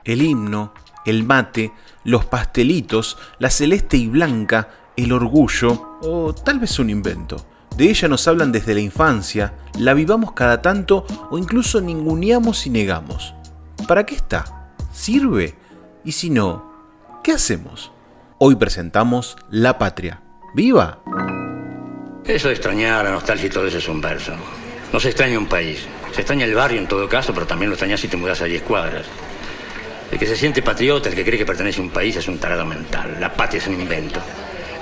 el himno, el mate, los pastelitos, la celeste y blanca, el orgullo, o tal vez un invento. De ella nos hablan desde la infancia, la vivamos cada tanto o incluso ninguneamos y negamos. ¿Para qué está? ¿Sirve? Y si no, ¿qué hacemos? Hoy presentamos La Patria. ¡Viva! Eso de extrañar, la nostalgia y todo eso es un verso. No se extraña un país. Se extraña el barrio en todo caso, pero también lo extrañas si te mudas a 10 cuadras. El que se siente patriota, el que cree que pertenece a un país, es un tarado mental. La patria es un invento.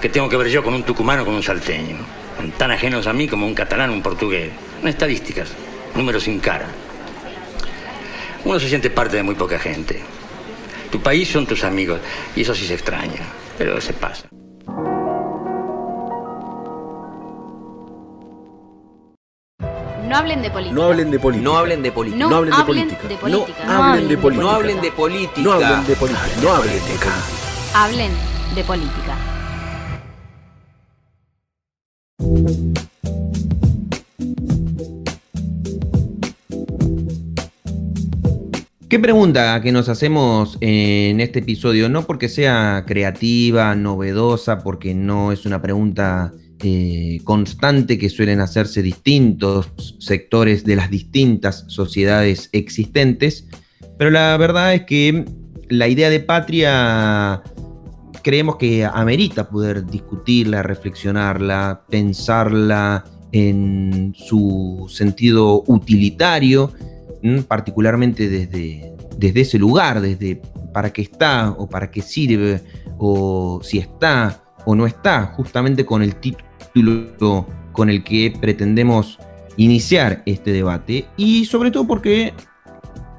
¿Qué tengo que ver yo con un tucumano o con un salteño? Son tan ajenos a mí como un catalán o un portugués. Son estadísticas, números sin cara. Uno se siente parte de muy poca gente. Tu país son tus amigos, y eso sí se extraña, pero se pasa. No hablen de política. No hablen de política. No hablen de política. No No hablen de hablen política. de política. No hablen de política. No hablen de política. No hablen de política. No hablen de política. Hablen de política. ¿Qué pregunta que nos hacemos en este episodio? No porque sea creativa, novedosa, porque no es una pregunta constante que suelen hacerse distintos sectores de las distintas sociedades existentes, pero la verdad es que la idea de patria creemos que amerita poder discutirla, reflexionarla, pensarla en su sentido utilitario, particularmente desde ese lugar, desde para qué está o para qué sirve, o si está o no está, justamente con el título con el que pretendemos iniciar este debate, y sobre todo porque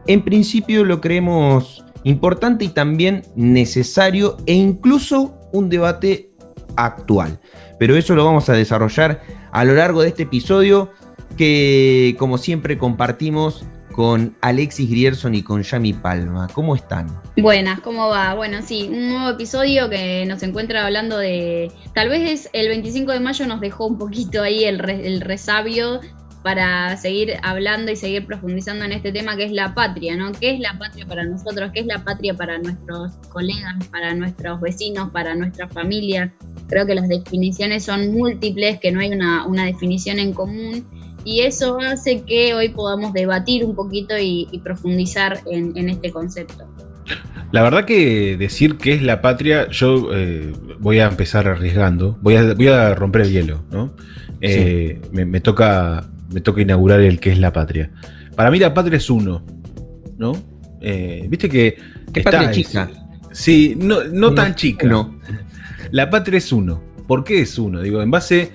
en principio lo creemos importante y también necesario, e incluso un debate actual. Pero eso lo vamos a desarrollar a lo largo de este episodio, que como siempre compartimos con Alexis Grierson y con Yami Palma. ¿Cómo están? Buenas, ¿cómo va? Bueno, sí, un nuevo episodio que nos encuentra hablando de... Tal vez el 25 de mayo nos dejó un poquito ahí el resabio para seguir hablando y seguir profundizando en este tema que es la patria, ¿no? ¿Qué es la patria para nosotros? ¿Qué es la patria para nuestros colegas, para nuestros vecinos, para nuestra familia? Creo que las definiciones son múltiples, que no hay una definición en común. Y eso hace que hoy podamos debatir un poquito y profundizar en este concepto. La verdad que decir qué es la patria, yo voy a empezar arriesgando, voy a romper el hielo, ¿no? Sí. Me toca inaugurar el qué es la patria. Para mí la patria es uno, ¿no? Viste que... ¿Qué patria chica? Sí, no tan chica. No. La patria es uno. ¿Por qué es uno? Digo, en base...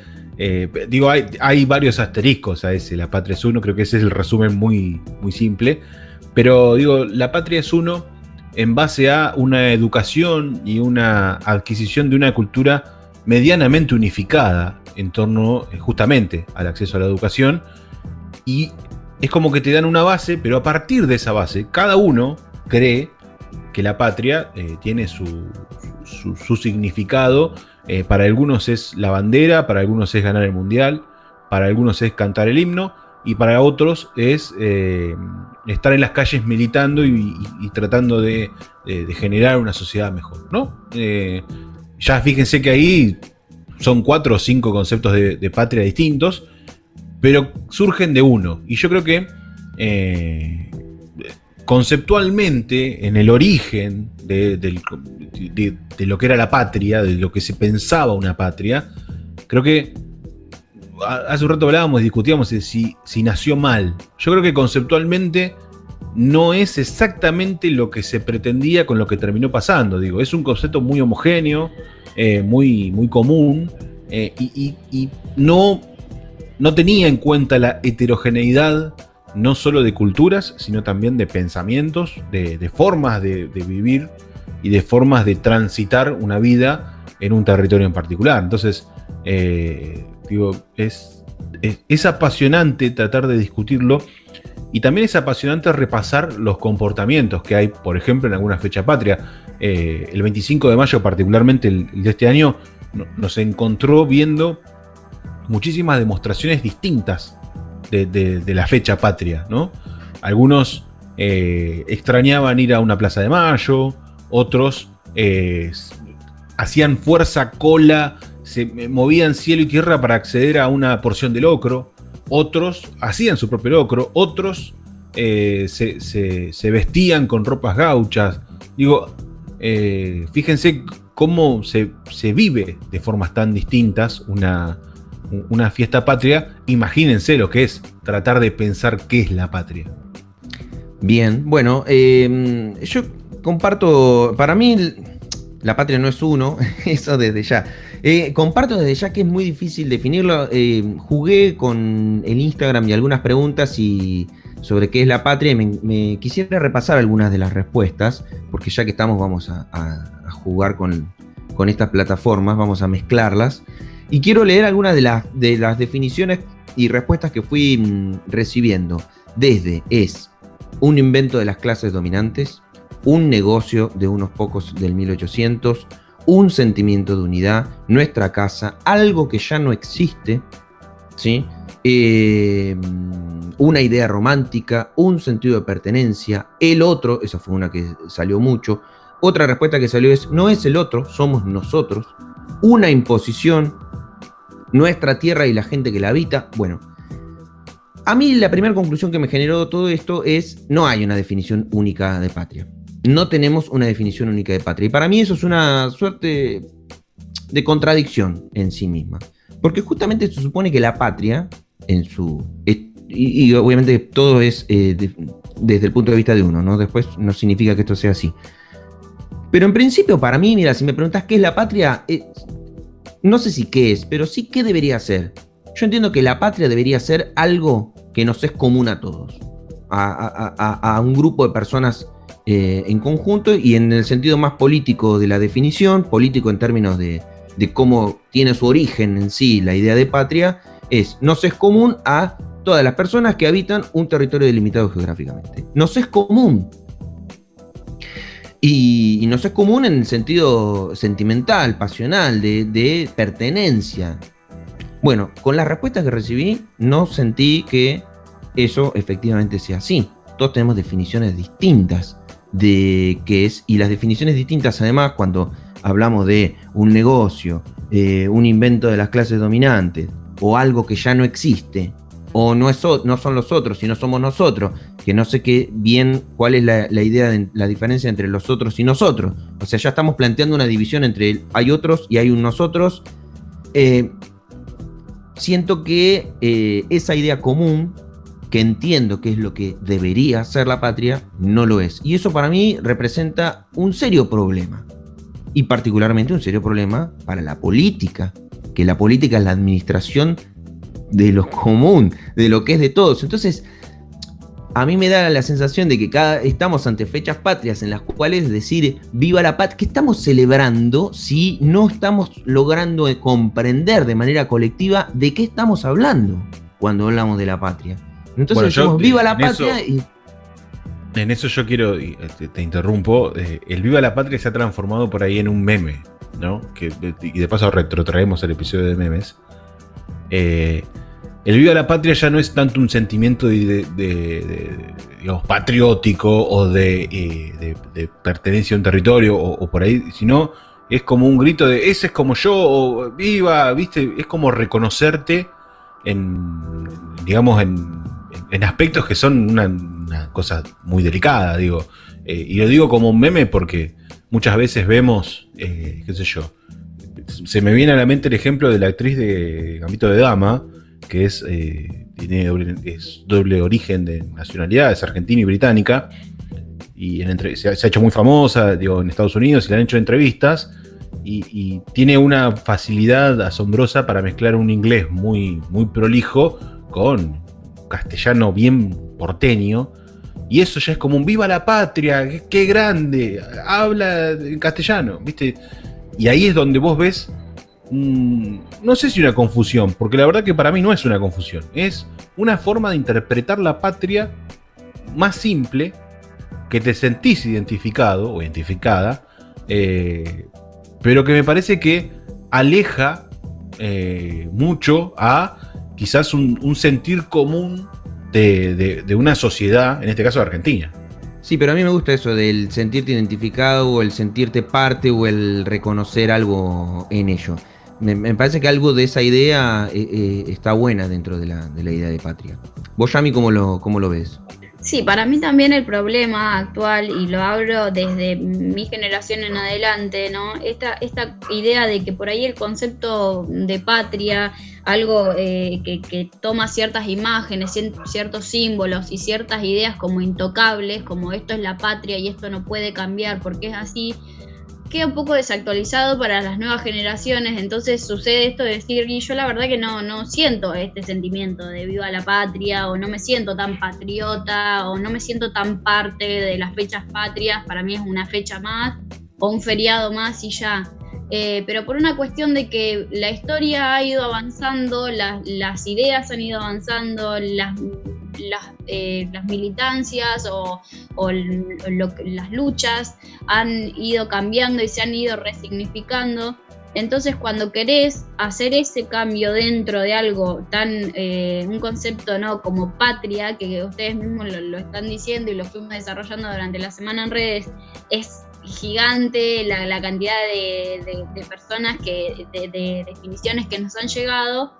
hay varios asteriscos a ese, la patria es uno, creo que ese es el resumen muy, muy simple, pero digo, la patria es uno en base a una educación y una adquisición de una cultura medianamente unificada en torno justamente al acceso a la educación, y es como que te dan una base, pero a partir de esa base, cada uno cree que la patria tiene su significado. Para algunos es la bandera, para algunos es ganar el mundial, para algunos es cantar el himno, y para otros es estar en las calles militando y tratando de generar una sociedad mejor, ¿no? Ya fíjense que ahí son 4 o 5 conceptos de patria distintos, pero surgen de uno. Y yo creo que conceptualmente, en el origen de lo que era la patria, de lo que se pensaba una patria, creo que hace un rato hablábamos y discutíamos de si nació mal. Yo creo que conceptualmente no es exactamente lo que se pretendía con lo que terminó pasando. Digo, es un concepto muy homogéneo, muy, muy común, y no tenía en cuenta la heterogeneidad, no solo de culturas, sino también de pensamientos, de formas de vivir y de formas de transitar una vida en un territorio en particular. Entonces, digo, es apasionante tratar de discutirlo, y también es apasionante repasar los comportamientos que hay, por ejemplo, en alguna fecha patria. El 25 de mayo, particularmente el de este año, nos encontró viendo muchísimas demostraciones distintas de la fecha patria, ¿no? Algunos extrañaban ir a una Plaza de Mayo, otros hacían fuerza, cola, se movían cielo y tierra para acceder a una porción de locro, otros hacían su propio locro, otros se vestían con ropas gauchas. Digo, fíjense cómo se vive de formas tan distintas una fiesta patria. Imagínense lo que es tratar de pensar qué es la patria. Bien, bueno, yo comparto, para mí la patria no es uno, eso desde ya. Comparto desde ya que es muy difícil definirlo. Jugué con el Instagram y algunas preguntas sobre qué es la patria, y me quisiera repasar algunas de las respuestas, porque ya que estamos vamos a jugar con estas plataformas, vamos a mezclarlas, y quiero leer algunas de las definiciones y respuestas que fui recibiendo. Desde es un invento de las clases dominantes, un negocio de unos pocos del 1800, un sentimiento de unidad, nuestra casa, algo que ya no existe, ¿sí? Una idea romántica, un sentido de pertenencia, el otro, esa fue una que salió mucho. Otra respuesta que salió es, no es el otro, somos nosotros, una imposición, nuestra tierra y la gente que la habita. Bueno, a mí la primera conclusión que me generó todo esto es, no hay una definición única de patria. No tenemos una definición única de patria. Y para mí eso es una suerte de contradicción en sí misma. Porque justamente se supone que la patria, y obviamente todo es desde el punto de vista de uno, ¿no? Después no significa que esto sea así. Pero en principio, para mí, mira, si me preguntas qué es la patria, no sé si qué es, pero sí qué debería ser. Yo entiendo que la patria debería ser algo que nos es común a todos, a un grupo de personas en conjunto, y en el sentido más político de la definición, político en términos de cómo tiene su origen en sí la idea de patria, nos es común a todas las personas que habitan un territorio delimitado geográficamente. Nos es común. Y nos es común en el sentido sentimental, pasional, de pertenencia. Bueno, con las respuestas que recibí, no sentí que eso efectivamente sea así. Todos tenemos definiciones distintas de qué es, y las definiciones distintas, además, cuando hablamos de un negocio, un invento de las clases dominantes, o algo que ya no existe, o no son los otros, sino somos nosotros, que no sé qué bien cuál es la idea de la diferencia entre los otros y nosotros. O sea, ya estamos planteando una división entre hay otros y hay un nosotros. Siento que esa idea común, que entiendo que es lo que debería ser la patria, no lo es. Y eso para mí representa un serio problema. Y particularmente un serio problema para la política, que la política es la administración de lo común, de lo que es de todos. Entonces, a mí me da la sensación de que estamos ante fechas patrias en las cuales decir viva la patria, que estamos celebrando si no estamos logrando comprender de manera colectiva de qué estamos hablando cuando hablamos de la patria. Entonces bueno, decimos viva la patria en eso yo quiero, te interrumpo, el viva la patria se ha transformado por ahí en un meme, ¿no? Y de paso retrotraemos el episodio de memes. El viva la patria ya no es tanto un sentimiento digamos, patriótico o de pertenencia a un territorio o por ahí, sino es como un grito de ese es como yo, o viva, ¿viste? Es como reconocerte en aspectos que son una cosa muy delicada, digo. Y lo digo como un meme porque muchas veces vemos, qué sé yo, se me viene a la mente el ejemplo de la actriz de Gambito de Dama, que es doble origen de nacionalidad, es argentina y británica, y se ha hecho muy famosa, digo, en Estados Unidos, y le han hecho entrevistas, y tiene una facilidad asombrosa para mezclar un inglés muy, muy prolijo con castellano bien porteño, y eso ya es como un viva la patria, qué grande, habla en castellano, ¿viste? Y ahí es donde vos ves, no sé si una confusión, porque la verdad que para mí no es una confusión, es una forma de interpretar la patria más simple, que te sentís identificado o identificada, pero que me parece que aleja mucho a quizás un sentir común de una sociedad, en este caso Argentina. Sí, pero a mí me gusta eso del sentirte identificado o el sentirte parte o el reconocer algo en ello. Me parece que algo de esa idea está buena dentro de la idea de patria. ¿Vos, Yami, cómo lo ves? Sí, para mí también el problema actual, y lo hablo desde mi generación en adelante, ¿no? Esta idea de que por ahí el concepto de patria, algo que toma ciertas imágenes, ciertos símbolos y ciertas ideas como intocables, como esto es la patria y esto no puede cambiar porque es así, queda un poco desactualizado para las nuevas generaciones. Entonces sucede esto de decir, y yo la verdad que no siento este sentimiento de viva la patria, o no me siento tan patriota, o no me siento tan parte de las fechas patrias. Para mí es una fecha más o un feriado más y ya. Pero por una cuestión de que la historia ha ido avanzando, las ideas han ido avanzando, las militancias o las luchas han ido cambiando y se han ido resignificando. Entonces, cuando querés hacer ese cambio dentro de algo tan, un concepto, ¿no?, como patria, que ustedes mismos lo están diciendo y lo fuimos desarrollando durante la semana en redes, es gigante la cantidad de personas, de definiciones que nos han llegado.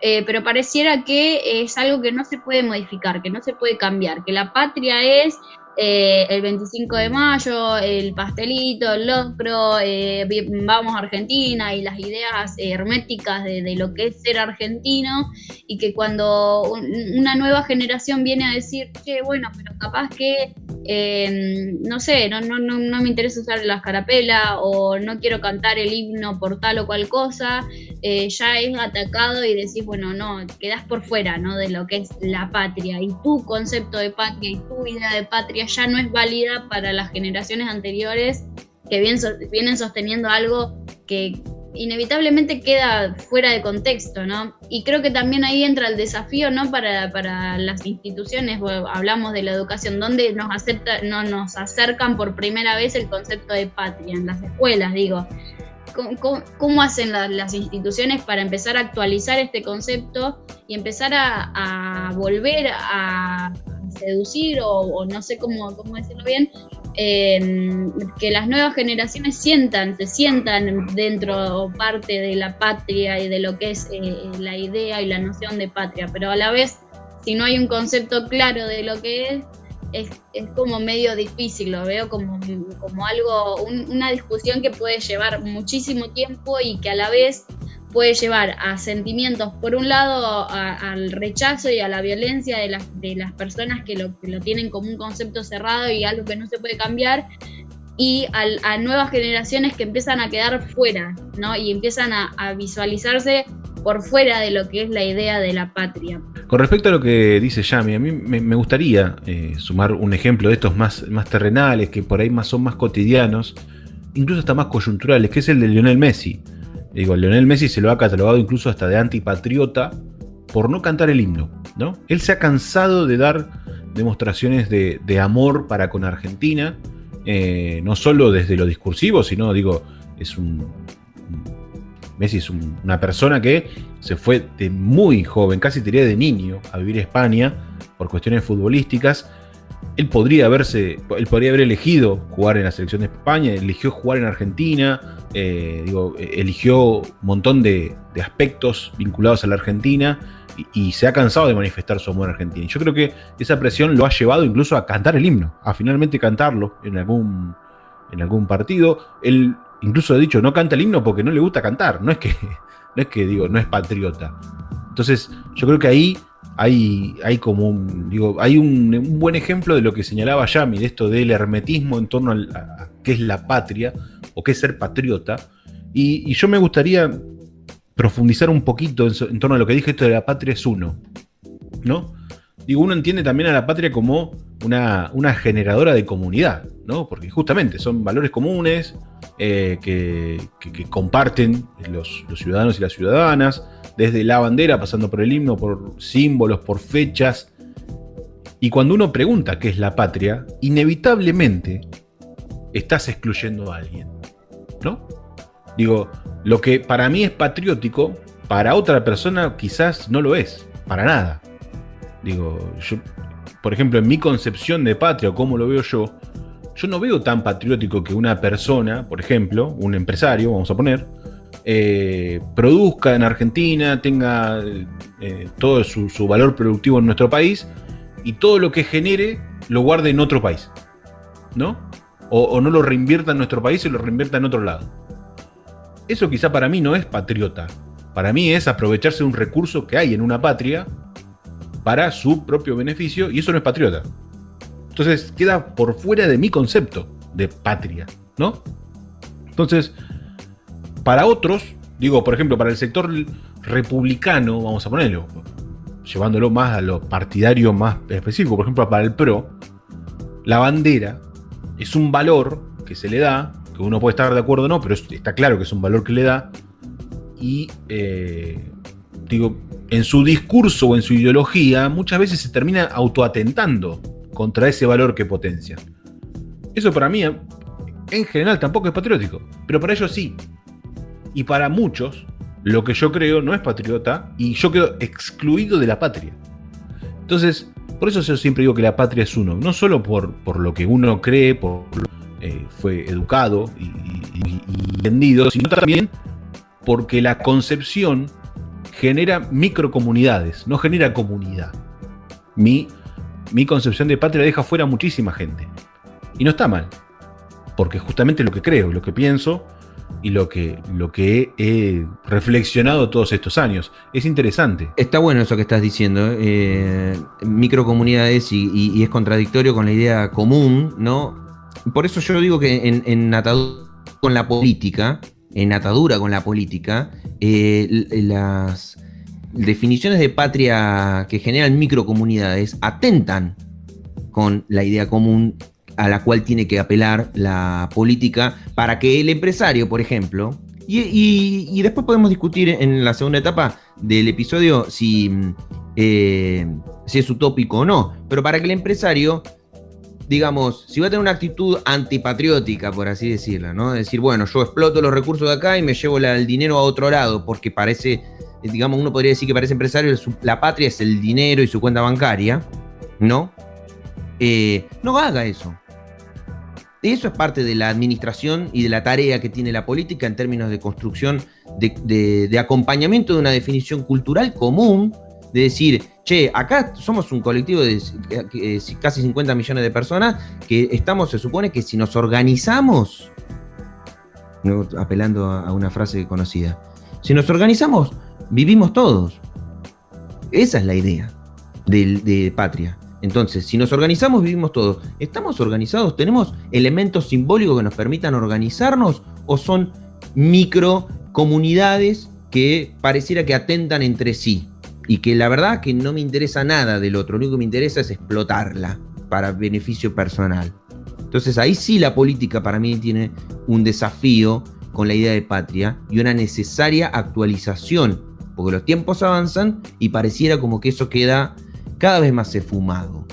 Pero pareciera que es algo que no se puede modificar, que no se puede cambiar, que la patria es el 25 de mayo, el pastelito, el locro, vamos a Argentina y las ideas herméticas de lo que es ser argentino, y que cuando una nueva generación viene a decir, che, bueno, pero capaz que, no sé, no me interesa usar la escarapela o no quiero cantar el himno por tal o cual cosa, ya es atacado y decís, bueno, no, quedás por fuera, ¿no?, de lo que es la patria, y tu concepto de patria y tu idea de patria ya no es válida para las generaciones anteriores que vienen sosteniendo algo que inevitablemente queda fuera de contexto, ¿no? Y creo que también ahí entra el desafío, ¿no?, para las instituciones. Bueno, hablamos de la educación, donde nos acercan por primera vez el concepto de patria, en las escuelas, digo. ¿Cómo hacen las instituciones para empezar a actualizar este concepto y empezar a volver a seducir o no sé cómo decirlo bien, que las nuevas generaciones se sientan dentro o parte de la patria y de lo que es la idea y la noción de patria? Pero a la vez, si no hay un concepto claro de lo que es como medio difícil, lo veo como algo, una discusión que puede llevar muchísimo tiempo y que a la vez puede llevar a sentimientos, por un lado, al rechazo y a la violencia de las personas que lo tienen como un concepto cerrado y algo que no se puede cambiar, y a nuevas generaciones que empiezan a quedar fuera, ¿no?, y empiezan a visualizarse por fuera de lo que es la idea de la patria. Con respecto a lo que dice Yami, a mí me gustaría sumar un ejemplo de estos más terrenales, que por ahí son más cotidianos, incluso hasta más coyunturales, que es el de Lionel Messi. Digo, Lionel Messi se lo ha catalogado incluso hasta de antipatriota por no cantar el himno, ¿no? Él se ha cansado de dar demostraciones de amor para con Argentina, no solo desde lo discursivo, sino, digo, Messi es una persona que se fue de muy joven, casi diría de niño, a vivir a España por cuestiones futbolísticas. Él podría haber elegido jugar en la selección de España, eligió jugar en Argentina, eligió un montón de aspectos vinculados a la Argentina y se ha cansado de manifestar su amor a Argentina. Y yo creo que esa presión lo ha llevado incluso a cantar el himno, a finalmente cantarlo en algún partido. Él incluso ha dicho, no canta el himno porque no le gusta cantar, no es que no es patriota. Entonces, yo creo que ahí hay un buen ejemplo de lo que señalaba Yami, de esto del hermetismo en torno a qué es la patria o qué es ser patriota. Y yo me gustaría profundizar un poquito en torno a lo que dije, esto de la patria es uno, ¿no? Digo, uno entiende también a la patria como una generadora de comunidad, ¿no? Porque justamente son valores comunes que comparten los ciudadanos y las ciudadanas, desde la bandera, pasando por el himno, por símbolos, por fechas. Y cuando uno pregunta qué es la patria, inevitablemente estás excluyendo a alguien, ¿no? Digo, lo que para mí es patriótico, para otra persona quizás no lo es, para nada. Digo, por ejemplo, en mi concepción de patria, o cómo lo veo yo no veo tan patriótico que una persona, por ejemplo, un empresario, vamos a poner, produzca en Argentina, tenga todo su valor productivo en nuestro país y todo lo que genere lo guarde en otro país, ¿no? O no lo reinvierta en nuestro país y lo reinvierta en otro lado. Eso quizá para mí no es patriota. Para mí es aprovecharse de un recurso que hay en una patria para su propio beneficio, y eso no es patriota. Entonces queda por fuera de mi concepto de patria, ¿no? Entonces, para otros, digo, por ejemplo, para el sector republicano, vamos a ponerlo, llevándolo más a lo partidario más específico, por ejemplo, para el PRO, la bandera es un valor que se le da, que uno puede estar de acuerdo o no, pero está claro que es un valor que le da, y digo, en su discurso o en su ideología muchas veces se termina autoatentando contra ese valor que potencia. Eso para mí, en general, tampoco es patriótico, pero para ellos sí. Y para muchos, lo que yo creo no es patriota, y yo quedo excluido de la patria. Entonces, por eso yo siempre digo que la patria es uno, no solo por lo que uno cree, por fue educado y entendido, sino también porque la concepción genera microcomunidades, no genera comunidad. Mi concepción de patria deja fuera a muchísima gente. Y no está mal, porque justamente lo que creo, lo que pienso y lo que he reflexionado todos estos años. Es interesante. Está bueno eso que estás diciendo, microcomunidades, y es contradictorio con la idea común, ¿no? Por eso yo digo que en atadura con la política, las definiciones de patria que generan microcomunidades atentan con la idea común a la cual tiene que apelar la política para que el empresario, por ejemplo, y después podemos discutir en la segunda etapa del episodio si es utópico o no, pero para que el empresario, digamos, si va a tener una actitud antipatriótica, por así decirlo, ¿no? Decir, bueno, yo exploto los recursos de acá y me llevo el dinero a otro lado, porque parece, digamos, uno podría decir que para ese empresario la patria es el dinero y su cuenta bancaria, ¿no? No haga eso. Eso es parte de la administración y de la tarea que tiene la política en términos de construcción, de acompañamiento de una definición cultural común, de decir, che, acá somos un colectivo de casi 50 millones de personas que estamos, se supone que si nos organizamos, apelando a una frase conocida, si nos organizamos, vivimos todos. Esa es la idea de patria. Entonces, si nos organizamos, vivimos todos. ¿Estamos organizados? ¿Tenemos elementos simbólicos que nos permitan organizarnos? ¿O son microcomunidades que pareciera que atentan entre sí? Y que la verdad que no me interesa nada del otro. Lo único que me interesa es explotarla para beneficio personal. Entonces, ahí sí la política para mí tiene un desafío con la idea de patria y una necesaria actualización. Porque los tiempos avanzan y pareciera como que eso queda cada vez más esfumado.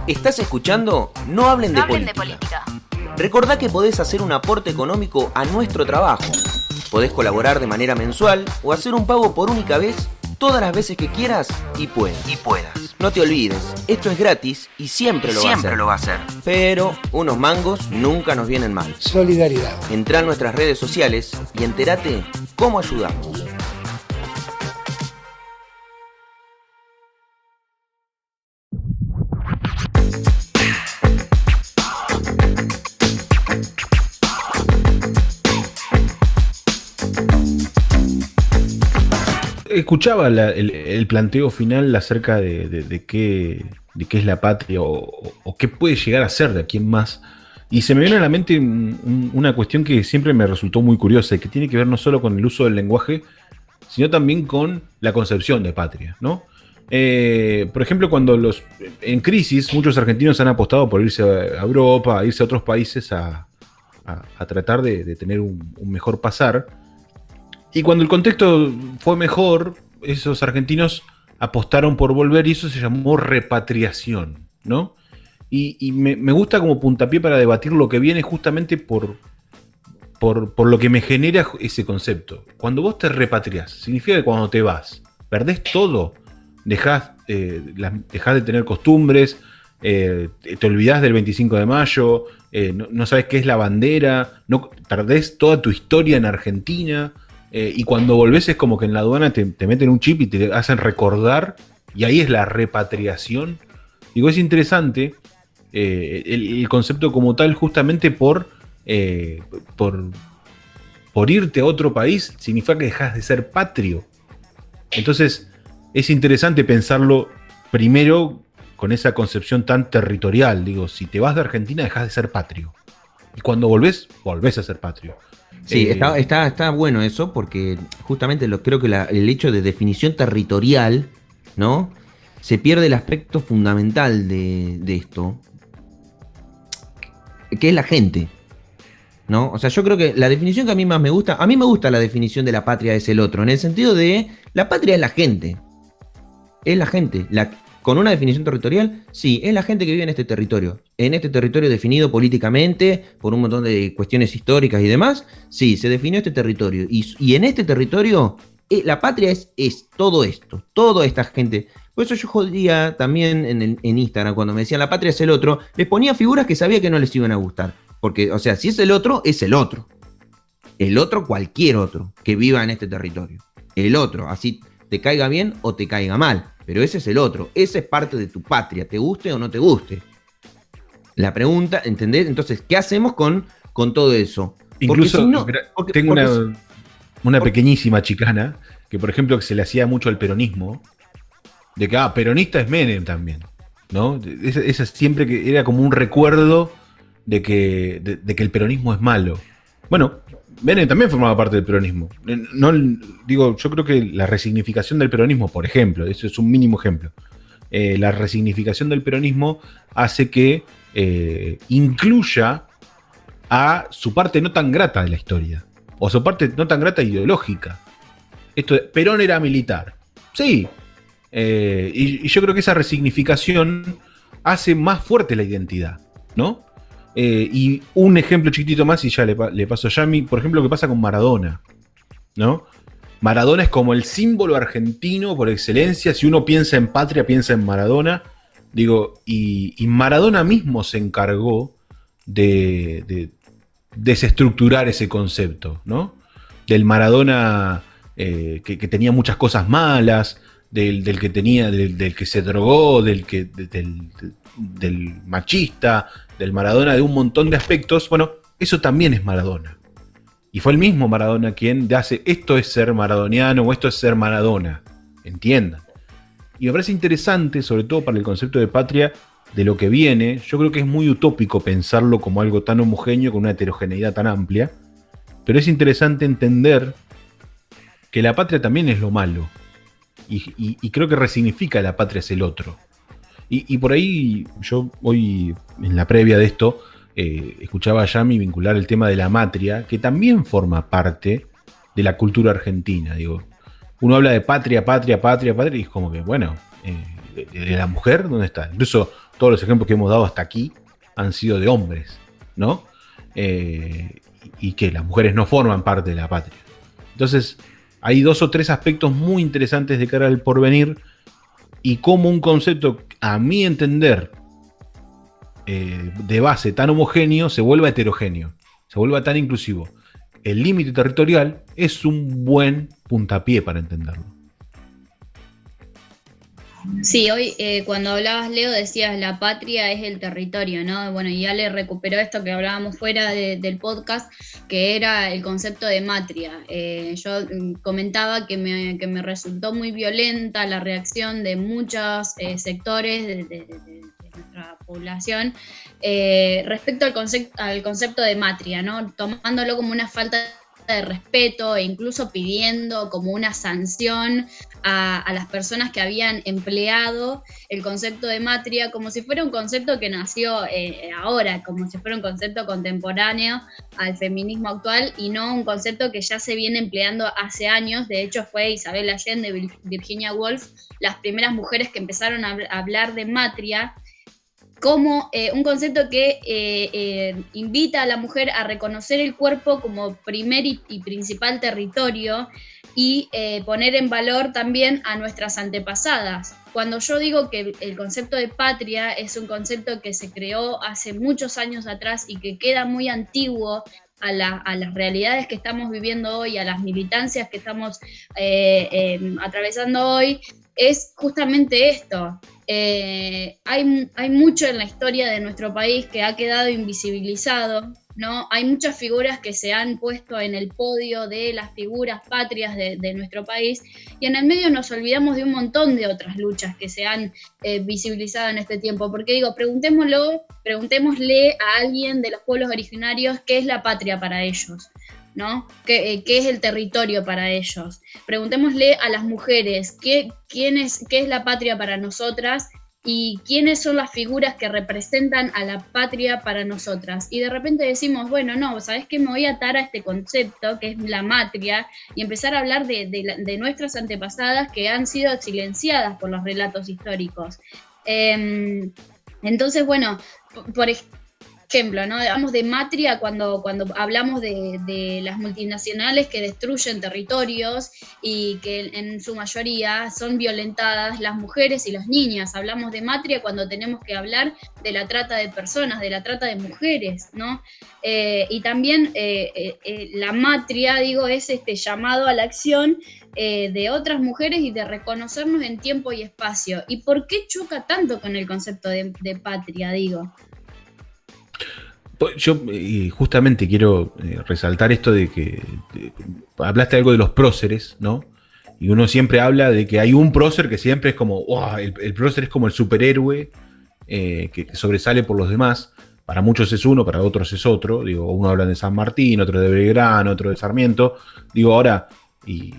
¿Estás escuchando? No hablen de política. Recordá que podés hacer un aporte económico a nuestro trabajo. Podés colaborar de manera mensual o hacer un pago por única vez todas las veces que quieras y puedas. No te olvides, esto es gratis y siempre lo va a hacer. Pero unos mangos nunca nos vienen mal. Solidaridad. Entrá en nuestras redes sociales y entérate cómo ayudamos. Escuchaba el planteo final acerca de qué es la patria o qué puede llegar a ser de aquí en más. Y se me viene a la mente una cuestión que siempre me resultó muy curiosa y que tiene que ver no solo con el uso del lenguaje, sino también con la concepción de patria, ¿no? Por ejemplo, cuando en crisis muchos argentinos han apostado por irse a Europa, a irse a otros países a tratar de tener un mejor pasar. Y cuando el contexto fue mejor, esos argentinos apostaron por volver y eso se llamó repatriación, ¿no? Y me gusta como puntapié para debatir lo que viene justamente por por lo que me genera ese concepto. Cuando vos te repatriás, significa que cuando te vas, perdés todo, dejás de tener costumbres, te olvidás del 25 de mayo, no sabes qué es la bandera, perdés toda tu historia en Argentina, y cuando volvés es como que en la aduana te meten un chip y te hacen recordar, y ahí es la repatriación. Digo, es interesante el concepto como tal, justamente por irte a otro país, significa que dejas de ser patrio. Entonces, es interesante pensarlo primero con esa concepción tan territorial. Digo, si te vas de Argentina, dejas de ser patrio. Y cuando volvés a ser patrio. Sí, está bueno eso, porque justamente creo que el hecho de definición territorial, ¿no? Se pierde el aspecto fundamental de esto, que es la gente, ¿no? O sea, yo creo que la definición que a mí más me gusta, a mí me gusta la definición de la patria es el otro, en el sentido de la patria es la gente. Es la gente. Con una definición territorial, sí, es la gente que vive en este territorio. En este territorio definido políticamente, por un montón de cuestiones históricas y demás, sí, se definió este territorio. Y en este territorio, la patria es todo esto, toda esta gente. Por eso yo jodía también en Instagram, cuando me decían la patria es el otro, les ponía figuras que sabía que no les iban a gustar. Porque, o sea, si es el otro, es el otro. El otro, cualquier otro que viva en este territorio. El otro, así te caiga bien o te caiga mal. Pero ese es el otro, ese es parte de tu patria, te guste o no te guste. La pregunta, ¿entendés? Entonces, ¿qué hacemos con todo eso? Incluso, si no, tengo una pequeñísima chicana, que por ejemplo que se le hacía mucho al peronismo, de que, peronista es Menem también, ¿no? Esa siempre que era como un recuerdo de que el peronismo es malo. Bueno, Menem también formaba parte del peronismo. No, digo, yo creo que la resignificación del peronismo, por ejemplo, eso es un mínimo ejemplo. La resignificación del peronismo hace que incluya a su parte no tan grata de la historia, o su parte no tan grata ideológica. Esto de Perón era militar. Sí. Y yo creo que esa resignificación hace más fuerte la identidad, ¿no? Y un ejemplo chiquitito más y ya le paso a Yami, por ejemplo, lo que pasa con Maradona, ¿no? Maradona es como el símbolo argentino por excelencia. Si uno piensa en patria, piensa en Maradona. Digo, y Maradona mismo se encargó de desestructurar ese concepto, ¿no? Del Maradona que tenía muchas cosas malas, del que se drogó, del machista, del Maradona de un montón de aspectos. Bueno, eso también es Maradona. Y fue el mismo Maradona quien hace esto es ser maradoniano o esto es ser Maradona. Entiendan. Y me parece interesante, sobre todo para el concepto de patria, de lo que viene. Yo creo que es muy utópico pensarlo como algo tan homogéneo con una heterogeneidad tan amplia. Pero es interesante entender que la patria también es lo malo. Y creo que resignifica la patria es el otro. Y por ahí, yo hoy, en la previa de esto, escuchaba a Yami vincular el tema de la matria, que también forma parte de la cultura argentina. Digo, uno habla de patria, y es como que, bueno, de la mujer, ¿dónde está? Incluso todos los ejemplos que hemos dado hasta aquí han sido de hombres, ¿no? Y que las mujeres no forman parte de la patria. Entonces, hay 2 o 3 aspectos muy interesantes de cara al porvenir y cómo un concepto, a mi entender, de base tan homogéneo, se vuelva heterogéneo, se vuelva tan inclusivo. El límite territorial es un buen puntapié para entenderlo. Sí, hoy cuando hablabas, Leo, decías la patria es el territorio, ¿no? Bueno, y Ale recuperó esto que hablábamos fuera del podcast, que era el concepto de matria. Yo comentaba que me resultó muy violenta la reacción de muchos sectores de nuestra población respecto al concepto de matria, ¿no? Tomándolo como una falta de respeto e incluso pidiendo como una sanción a las personas que habían empleado el concepto de matria como si fuera un concepto que nació ahora, como si fuera un concepto contemporáneo al feminismo actual y no un concepto que ya se viene empleando hace años. De hecho, fue Isabel Allende y Virginia Woolf las primeras mujeres que empezaron a hablar de matria como un concepto que invita a la mujer a reconocer el cuerpo como primer y principal territorio y poner en valor también a nuestras antepasadas. Cuando yo digo que el concepto de patria es un concepto que se creó hace muchos años atrás y que queda muy antiguo a las realidades que estamos viviendo hoy, a las militancias que estamos atravesando hoy, es justamente esto. Hay mucho en la historia de nuestro país que ha quedado invisibilizado, ¿no? Hay muchas figuras que se han puesto en el podio de las figuras patrias de nuestro país, y en el medio nos olvidamos de un montón de otras luchas que se han visibilizado en este tiempo. Porque digo, preguntémosle a alguien de los pueblos originarios qué es la patria para ellos, ¿no? ¿Qué es el territorio para ellos? Preguntémosle a las mujeres qué es la patria para nosotras y quiénes son las figuras que representan a la patria para nosotras. Y de repente decimos, bueno, no, ¿sabes qué? Me voy a atar a este concepto que es la matria y empezar a hablar de nuestras antepasadas que han sido silenciadas por los relatos históricos. Entonces, bueno, por ejemplo, ¿no? Hablamos de matria cuando hablamos de las multinacionales que destruyen territorios y que en su mayoría son violentadas las mujeres y las niñas. Hablamos de matria cuando tenemos que hablar de la trata de personas, de la trata de mujeres, ¿no? Y también la matria, digo, es este llamado a la acción de otras mujeres y de reconocernos en tiempo y espacio. ¿Y por qué choca tanto con el concepto de patria, digo? Yo justamente quiero resaltar esto de que hablaste algo de los próceres, ¿no? Y uno siempre habla de que hay un prócer que siempre es como, wow, el prócer es como el superhéroe que sobresale por los demás. Para muchos es uno, para otros es otro. Digo, uno habla de San Martín, otro de Belgrano, otro de Sarmiento. Digo, ahora, y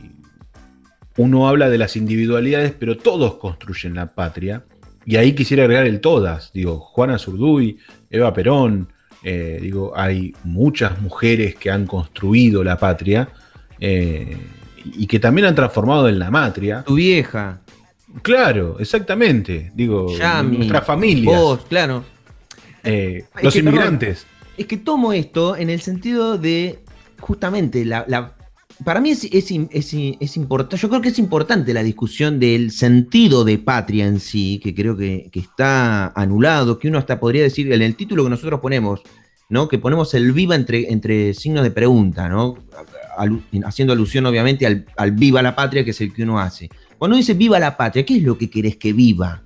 uno habla de las individualidades, pero todos construyen la patria. Y ahí quisiera agregar el todas. Digo, Juana Zurduy, Eva Perón. Digo, hay muchas mujeres que han construido la patria y que también han transformado en la matria. Tu vieja. Claro, exactamente. Digo, Yami, nuestras familias. Vos, claro. Los inmigrantes. Perdón, es que tomo esto en el sentido de, justamente, para mí es importante, yo creo que es importante la discusión del sentido de patria en sí, que creo que está anulado, que uno hasta podría decir, en el título que nosotros ponemos, ¿no? Que ponemos el viva entre signos de pregunta, ¿no? Haciendo alusión obviamente al viva la patria, que es el que uno hace. Cuando dice viva la patria, ¿qué es lo que querés que viva?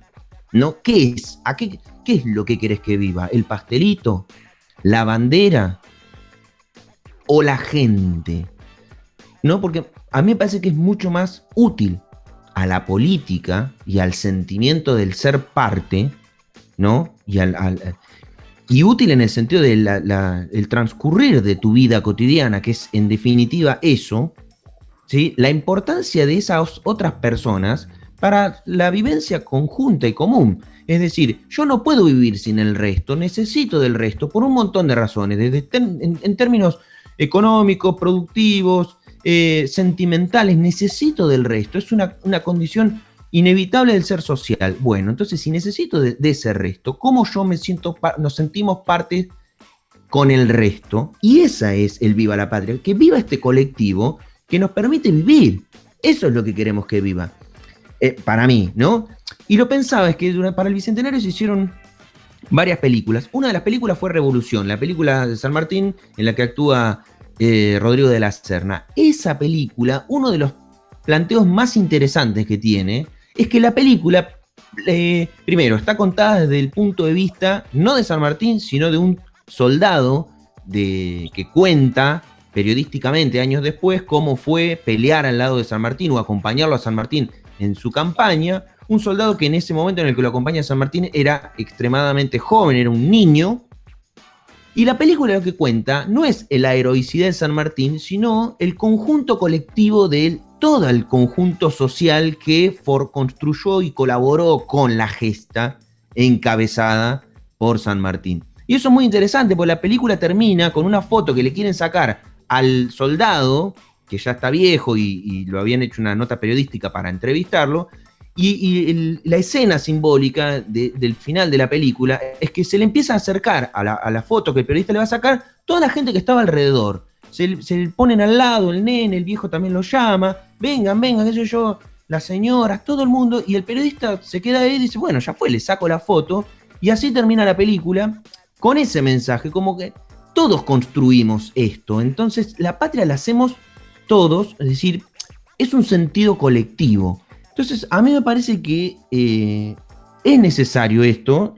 ¿No? ¿Qué es? ¿Qué es lo que querés que viva? ¿El pastelito? ¿La bandera? ¿O la gente? ¿No? Porque a mí me parece que es mucho más útil a la política y al sentimiento del ser parte, ¿no? Y útil en el sentido del el transcurrir de tu vida cotidiana, que es en definitiva eso, ¿sí? La importancia de esas otras personas para la vivencia conjunta y común. Es decir, yo no puedo vivir sin el resto, necesito del resto por un montón de razones, en términos económicos, productivos, sentimentales, necesito del resto, es una condición inevitable del ser social. Bueno, entonces si necesito de ese resto, ¿cómo yo nos sentimos parte con el resto? Y esa es el viva la patria, que viva este colectivo que nos permite vivir. Eso es lo que queremos que viva, para mí, ¿no? Y lo pensaba, es que para el Bicentenario se hicieron varias películas. Una de las películas fue Revolución, la película de San Martín en la que actúa Rodrigo de la Serna. Esa película, uno de los planteos más interesantes que tiene, es que la película, primero, está contada desde el punto de vista, no de San Martín, sino de un soldado que cuenta periodísticamente años después cómo fue pelear al lado de San Martín o acompañarlo a San Martín en su campaña. Un soldado que en ese momento en el que lo acompaña a San Martín era extremadamente joven, era un niño. Y la película lo que cuenta no es la heroicidad de San Martín, sino el conjunto colectivo de todo el conjunto social que construyó y colaboró con la gesta encabezada por San Martín. Y eso es muy interesante, porque la película termina con una foto que le quieren sacar al soldado, que ya está viejo y lo habían hecho una nota periodística para entrevistarlo, La escena simbólica del final de la película es que se le empieza a acercar a la foto que el periodista le va a sacar toda la gente que estaba alrededor. Se le ponen al lado, el nene, el viejo también lo llama, vengan, qué sé yo, las señoras, todo el mundo, y el periodista se queda ahí y dice, bueno, ya fue, le saco la foto, y así termina la película con ese mensaje, como que todos construimos esto, entonces la patria la hacemos todos, es decir, es un sentido colectivo. Entonces, a mí me parece que es necesario esto,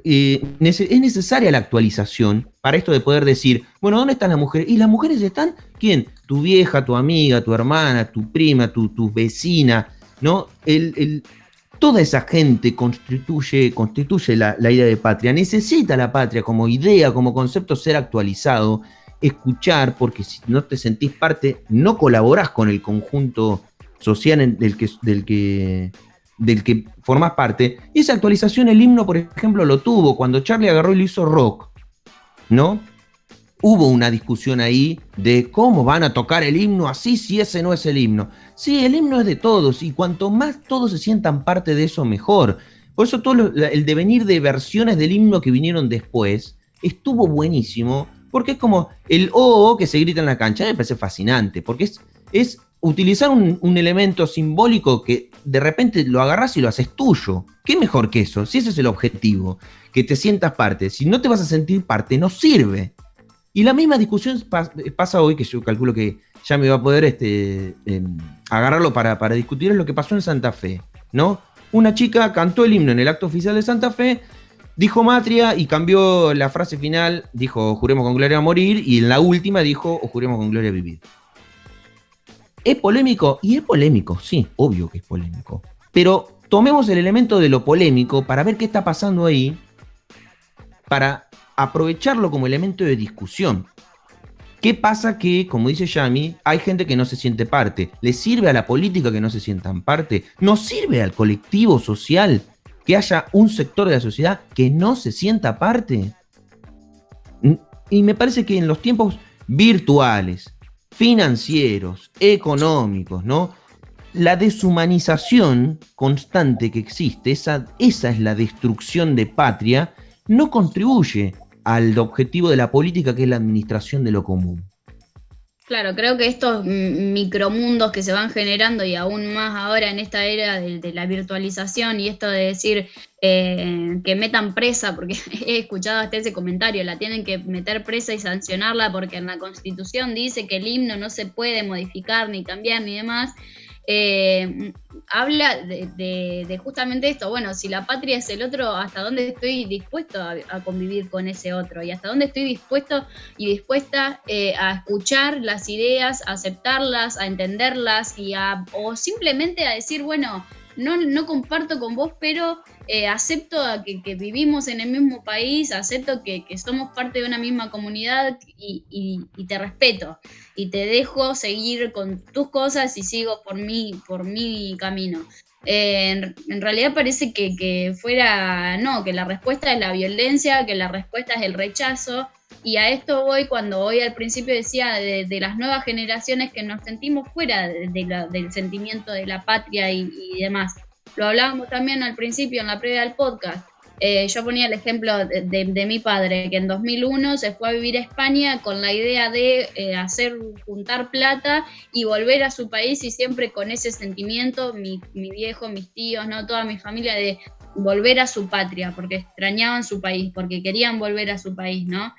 es necesaria la actualización para esto de poder decir, bueno, ¿dónde están las mujeres? Y las mujeres están, ¿quién? Tu vieja, tu amiga, tu hermana, tu prima, tu vecina, ¿no? Toda esa gente constituye la idea de patria. Necesita la patria como idea, como concepto ser actualizado, escuchar, porque si no te sentís parte, no colaborás con el conjunto social del que formás parte. Y esa actualización, el himno, por ejemplo, lo tuvo cuando Charlie agarró y lo hizo rock, ¿no? Hubo una discusión ahí de cómo van a tocar el himno así si ese no es el himno. Sí, el himno es de todos y cuanto más todos se sientan parte de eso, mejor. Por eso todo el devenir de versiones del himno que vinieron después estuvo buenísimo, porque es como el oh que se grita en la cancha. Me parece fascinante, porque es utilizar un elemento simbólico que de repente lo agarras y lo haces tuyo. ¿Qué mejor que eso? Si ese es el objetivo, que te sientas parte. Si no te vas a sentir parte, no sirve. Y la misma discusión pasa hoy, que yo calculo que ya me va a poder agarrarlo para discutir, es lo que pasó en Santa Fe, ¿no? Una chica cantó el himno en el acto oficial de Santa Fe, dijo Matria y cambió la frase final, dijo juremos con gloria a morir, y en la última dijo o juremos con gloria a vivir. ¿Es polémico? Y es polémico, sí, obvio que es polémico. Pero tomemos el elemento de lo polémico para ver qué está pasando ahí, para aprovecharlo como elemento de discusión. ¿Qué pasa? Que, como dice Yami, hay gente que no se siente parte. ¿Le sirve a la política que no se sientan parte? ¿No sirve al colectivo social que haya un sector de la sociedad que no se sienta parte? Y me parece que en los tiempos virtuales, financieros, económicos, ¿no? La deshumanización constante que existe, esa es la destrucción de patria, no contribuye al objetivo de la política, que es la administración de lo común. Claro, creo que estos micromundos que se van generando y aún más ahora en esta era de la virtualización y esto de decir que metan presa, porque he escuchado hasta ese comentario, la tienen que meter presa y sancionarla porque en la Constitución dice que el himno no se puede modificar ni cambiar ni demás. Habla de justamente esto, bueno, si la patria es el otro, ¿hasta dónde estoy dispuesto a convivir con ese otro? Y hasta dónde estoy dispuesto y dispuesta a escuchar las ideas, a aceptarlas, a entenderlas o simplemente a decir, bueno, no comparto con vos, pero acepto que vivimos en el mismo país, acepto que somos parte de una misma comunidad y te respeto y te dejo seguir con tus cosas y sigo por mi camino. En realidad parece que que la respuesta es la violencia, que la respuesta es el rechazo, y a esto voy cuando hoy al principio decía de las nuevas generaciones que nos sentimos fuera del sentimiento de la patria y demás. Lo hablábamos también al principio en la previa del podcast. Yo ponía el ejemplo de mi padre, que en 2001 se fue a vivir a España con la idea de juntar plata y volver a su país, y siempre con ese sentimiento, mi viejo, mis tíos, ¿no? Toda mi familia, de volver a su patria, porque extrañaban su país, porque querían volver a su país, ¿no?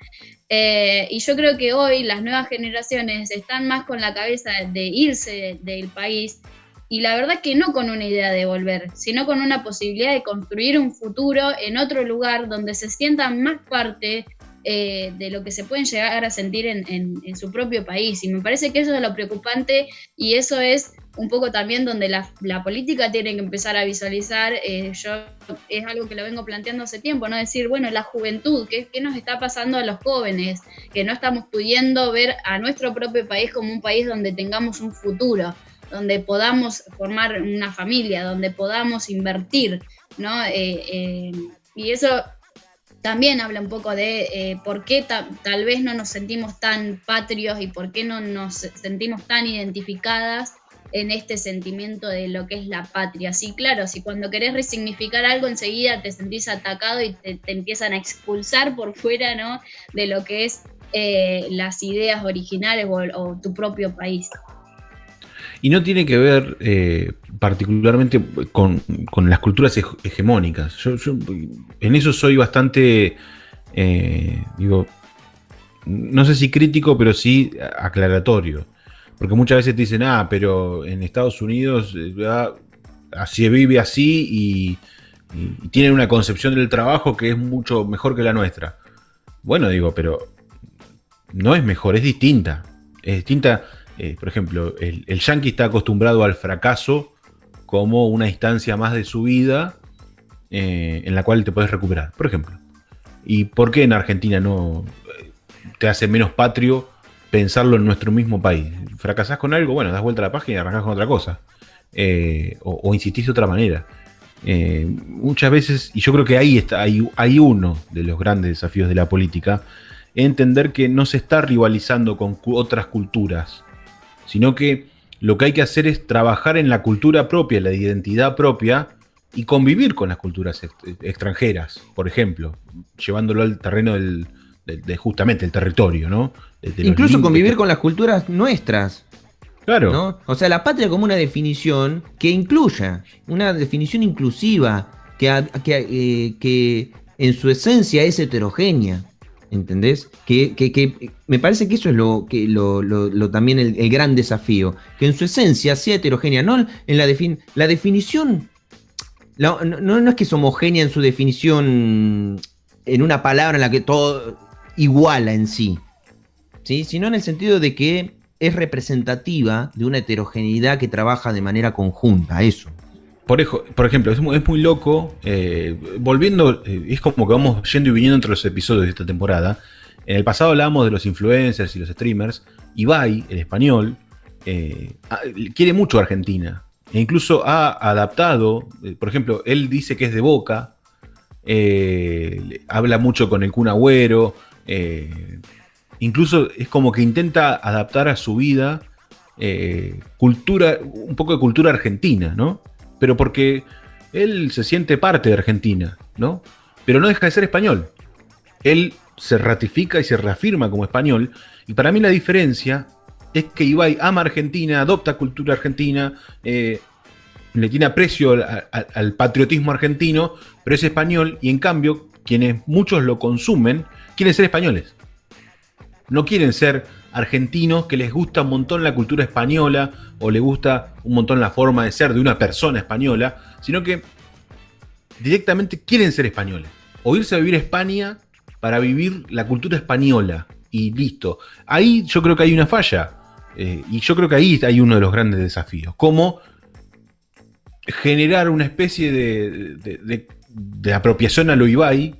Y yo creo que hoy las nuevas generaciones están más con la cabeza de irse del país, y la verdad que no con una idea de volver, sino con una posibilidad de construir un futuro en otro lugar donde se sientan más parte de lo que se pueden llegar a sentir en su propio país. Y me parece que eso es lo preocupante, y eso es un poco también donde la política tiene que empezar a visualizar. Yo es algo que lo vengo planteando hace tiempo, ¿no? Decir, bueno, la juventud, ¿qué nos está pasando a los jóvenes? Que no estamos pudiendo ver a nuestro propio país como un país donde tengamos un futuro, donde podamos formar una familia, donde podamos invertir, ¿no? Y eso también habla un poco de por qué tal vez no nos sentimos tan patrios y por qué no nos sentimos tan identificadas en este sentimiento de lo que es la patria. Sí, claro, si cuando querés resignificar algo enseguida te sentís atacado y te empiezan a expulsar por fuera, ¿no?, de lo que es las ideas originales o tu propio país. Y no tiene que ver particularmente con las culturas hegemónicas. Yo en eso soy bastante, no sé si crítico, pero sí aclaratorio. Porque muchas veces te dicen, pero en Estados Unidos así vive así y tienen una concepción del trabajo que es mucho mejor que la nuestra. Bueno, pero no es mejor, es distinta. Es distinta, por ejemplo, el yanqui está acostumbrado al fracaso como una instancia más de su vida en la cual te puedes recuperar, por ejemplo. ¿Y por qué en Argentina no te hace menos patrio pensarlo en nuestro mismo país? Fracasás con algo, bueno, das vuelta a la página y arrancás con otra cosa. O insistís de otra manera. Muchas veces, y yo creo que ahí está, hay uno de los grandes desafíos de la política, entender que no se está rivalizando con otras culturas, sino que lo que hay que hacer es trabajar en la cultura propia, la identidad propia, y convivir con las culturas extranjeras, por ejemplo, llevándolo al terreno de justamente el territorio, ¿no? Incluso convivir con las culturas nuestras. Claro. ¿No? O sea, la patria como una definición que incluya, una definición inclusiva, que en su esencia es heterogénea. ¿Entendés? Que me parece que eso es también el gran desafío. Que en su esencia sea heterogénea. No en la definición. No es que es homogénea en su definición, en una palabra en la que todo iguala en sí, ¿sí? Sino en el sentido de que es representativa de una heterogeneidad que trabaja de manera conjunta, eso. Por ejemplo, es muy loco, volviendo, es como que vamos yendo y viniendo entre los episodios de esta temporada. En el pasado hablábamos de los influencers y los streamers. Ibai, el español, quiere mucho a Argentina. E incluso ha adaptado, por ejemplo, él dice que es de Boca, habla mucho con el Kun Agüero, incluso es como que intenta adaptar a su vida un poco de cultura argentina, ¿no? Pero porque él se siente parte de Argentina, ¿no? Pero no deja de ser español. Él se ratifica y se reafirma como español, y para mí la diferencia es que Ibai ama Argentina, adopta cultura argentina, le tiene aprecio al patriotismo argentino, pero es español, y en cambio, muchos lo consumen, quieren ser españoles. No quieren ser argentinos que les gusta un montón la cultura española o les gusta un montón la forma de ser de una persona española, sino que directamente quieren ser españoles o irse a vivir a España para vivir la cultura española y listo. Ahí yo creo que hay una falla y yo creo que ahí hay uno de los grandes desafíos, cómo generar una especie de apropiación a lo Ibai,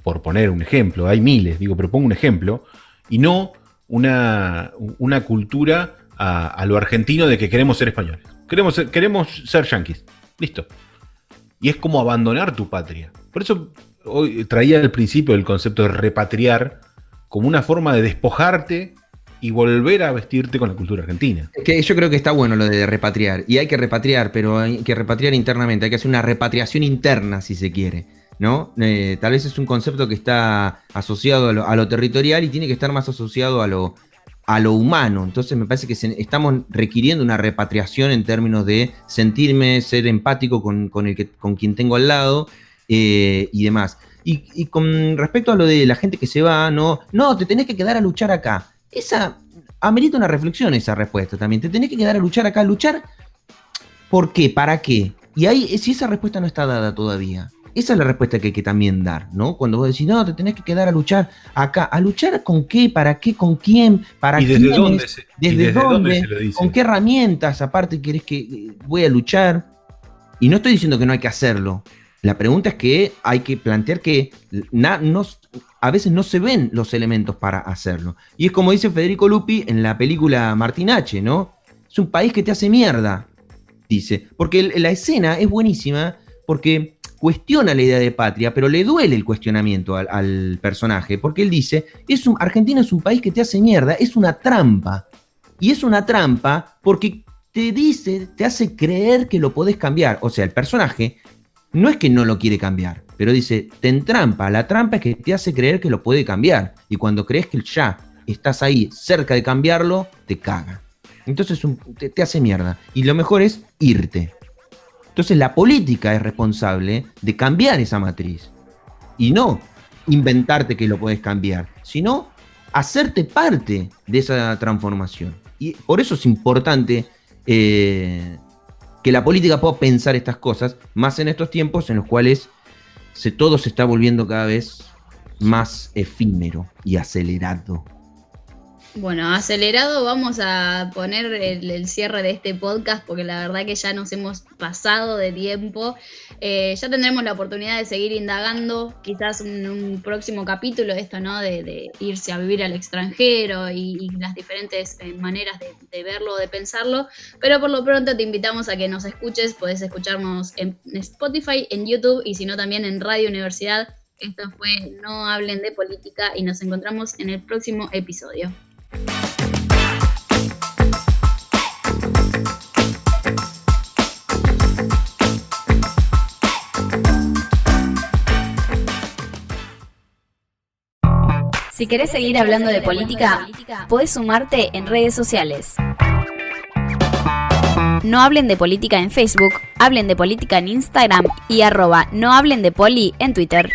por poner un ejemplo, hay miles, pero pongo un ejemplo, y no una cultura a lo argentino de que queremos ser españoles. Queremos ser yanquis. Listo. Y es como abandonar tu patria. Por eso hoy traía al principio el concepto de repatriar como una forma de despojarte y volver a vestirte con la cultura argentina. Que yo creo que está bueno lo de repatriar. Y hay que repatriar, pero hay que repatriar internamente. Hay que hacer una repatriación interna, si se quiere, ¿no? Tal vez es un concepto que está asociado a lo territorial y tiene que estar más asociado a lo humano. Entonces me parece que estamos requiriendo una repatriación en términos de sentirme, ser empático con quien tengo al lado y demás. Y con respecto a lo de la gente que se va, no, te tenés que quedar a luchar acá. Esa amerita una reflexión, esa respuesta también. Te tenés que quedar a luchar acá. ¿Luchar por qué? ¿Para qué? Y ahí, si esa respuesta no está dada todavía, esa es la respuesta que hay que también dar, ¿no? Cuando vos decís, no, te tenés que quedar a luchar acá. ¿A luchar con qué? ¿Para qué? ¿Con quién? ¿Para quién? ¿Desde dónde? Se lo dice? ¿Con qué herramientas aparte querés que voy a luchar? Y no estoy diciendo que no hay que hacerlo. La pregunta es que hay que plantear que a veces no se ven los elementos para hacerlo. Y es como dice Federico Lupi en la película Martin H., ¿no? Es un país que te hace mierda, dice. Porque la escena es buenísima porque cuestiona la idea de patria, pero le duele el cuestionamiento al personaje, porque él dice, Argentina es un país que te hace mierda, es una trampa. Y es una trampa porque te hace creer que lo podés cambiar. O sea, el personaje no es que no lo quiere cambiar, pero dice, te entrampa. La trampa es que te hace creer que lo puede cambiar. Y cuando crees que ya estás ahí cerca de cambiarlo, te caga. Entonces te hace mierda. Y lo mejor es irte. Entonces la política es responsable de cambiar esa matriz. Y no inventarte que lo podés cambiar, sino hacerte parte de esa transformación. Y por eso es importante que la política pueda pensar estas cosas, más en estos tiempos en los cuales todo se está volviendo cada vez más efímero y acelerado. Bueno, acelerado, vamos a poner el cierre de este podcast porque la verdad que ya nos hemos pasado de tiempo. Ya tendremos la oportunidad de seguir indagando, quizás un próximo capítulo de esto, ¿no? De irse a vivir al extranjero y las diferentes maneras de verlo, de pensarlo. Pero por lo pronto te invitamos a que nos escuches. Podés escucharnos en Spotify, en YouTube y si no también en Radio Universidad. Esto fue No Hablen de Política y nos encontramos en el próximo episodio. Si querés seguir hablando de política, podés sumarte en redes sociales. No Hablen de Política en Facebook, Hablen de Política en Instagram y @nohablendepoli en Twitter.